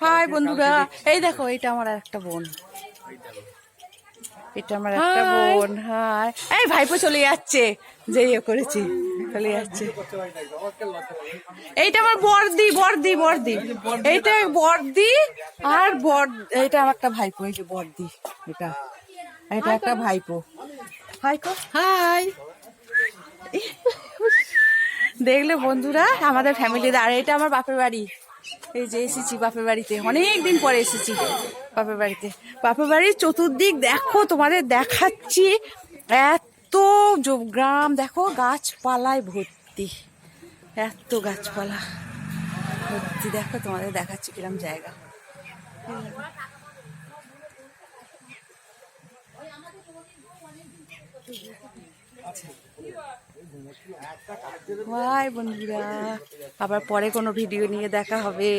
High বন্ধুরা, এই দেখো এটা আমার একটা বোন, এটা আমার একটা বোন। হাই, এই ভাইপো চলে যাচ্ছে, যে ইয়ে করেছি চলে যাচ্ছে। এইটা আমার বর্দি বর্দি বর্দি, এইটা বর্দি আর এইটা আমার একটা ভাইপো, এই যে বর্দি, এটা এটা একটা ভাইপো। হাই কো, হাই। দেখলে বন্ধুরা আমাদের ফ্যামিলিতে। আর এটা আমার বাপের বাড়ি, এই যে এসেছি বাপের বাড়িতে, অনেকদিন পরে এসেছি বাপের বাড়িতে। বাপের বাড়ির চতুর্দিক দেখো, তোমাদের দেখাচ্ছি, এত গ্রাম দেখো, গাছপালায় ভর্তি, এত গাছপালা ভর্তি। দেখো তোমাদের দেখাচ্ছি কিরম জায়গা। বাই বন্ধুরা, আবার পরে কোনো ভিডিও নিয়ে দেখা হবে।